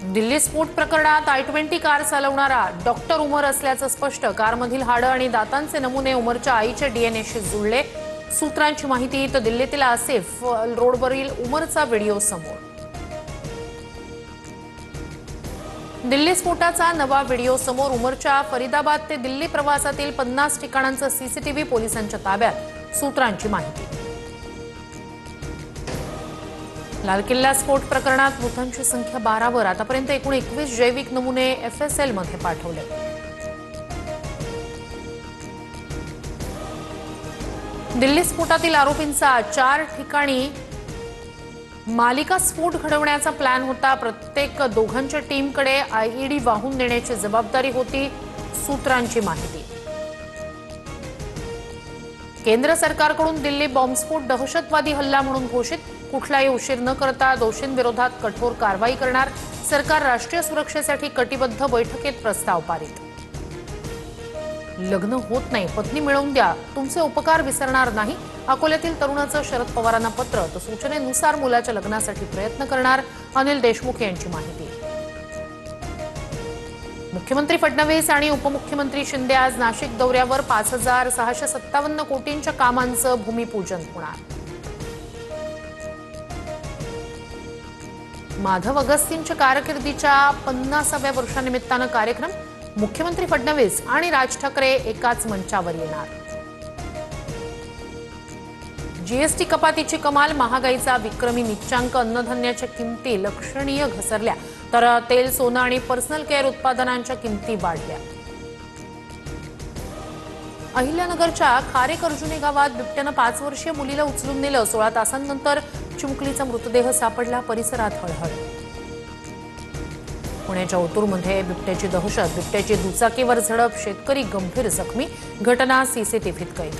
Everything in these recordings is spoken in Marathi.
दिल्ली स्फोट प्रकरणात I-20 कार चालवणारा डॉक्टर उमर असल्याचं स्पष्ट। कारमधील हाडं आणि दातांचे नमुने उमरच्या आईच्या डीएनएशी जुळले। सूत्रांची माहिती तर दिल्लीतील आसिफ रोडवरील उमरचा व्हिडिओ समोर। दिल्ली स्फोटाचा नवा व्हिडिओ समोर। उमरच्या फरीदाबाद ते दिल्ली प्रवासातील 50 ठिकाणांचं सीसीटीव्ही पोलिसांच्या ताब्यात। सूत्रांची माहिती। लाल किल्ला स्फोट प्रकरणात मृतांची संख्या 12 वर। आतापर्यंत एकूण 21 जैविक नमुने FSL मध्ये पाठवले। दिल्ली स्फोटातील आरोपींचा 4 ठिकाणी मालिका स्फोट घडवण्याचा प्लॅन होता। प्रत्येक दोघांच्या टीमकडे IED वाहून नेण्याची जबाबदारी होती। सूत्रांची माहिती। केंद्र सरकारकडून दिल्ली बॉम्बस्फोट दहशतवादी हल्ला म्हणून घोषित। कुठलाही उशीर न करता दोषींविरोधात कठोर कारवाई करणार। सरकार राष्ट्रीय सुरक्षेसाठी कटिबद्ध। बैठकीत प्रस्ताव पारित। लग्न होत नाही, पत्नी मिळवून द्या, तुमचे उपकार विसरणार नाही। अकोल्यातील तरुणाचं शरद पवारांना पत्र। तर सूचनेनुसार मुलाच्या लग्नासाठी प्रयत्न करणार। अनिल देशमुख यांची माहिती। मुख्यमंत्री फडणवीस आणि उपमुख्यमंत्री शिंदे आज नाशिक दौऱ्यावर। 5657 कोटींच्या कामांचं भूमिपूजन होणार। माधव अगस्तींच्या कारकिर्दीच्या 50व्या वर्षानिमित्तानं कार्यक्रम। मुख्यमंत्री फडणवीस आणि राज ठाकरे एकाच मंचावर येणार। जीएसटी कपातीची कमाल। महागाईचा विक्रमी निच्चांक। अन्नधान्याच्या किमती लक्षणीय घसरल्या, तर तेल, सोनं आणि पर्सनल केअर उत्पादनांच्या किमती वाढल्या। अहिल्यानगरच्या खारेकर्जुनी गावात बिबट्यानं 5 वर्षीय मुलीला उचलून नेलं। 16 तासांनंतर चिमुकलीचा मृतदेह सापडला। परिसरात हळहळ। पुण्याच्या ओतूरमध्ये बिबट्याची दहशत। बिबट्याची दुचाकीवर झडप, शेतकरी गंभीर जखमी। घटना सीसीटीव्हीत कैद।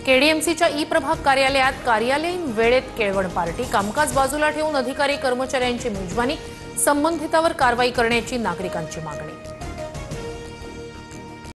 केडीएमसीच्या प्रभाग कार्यालयात कार्यालयीन वेळेत केळवण पार्टी। कामकाज बाजूला ठेवून अधिकारी कर्मचाऱ्यांची मेजबानी। संबंधितावर कारवाई करण्याची नागरिकांची मागणी।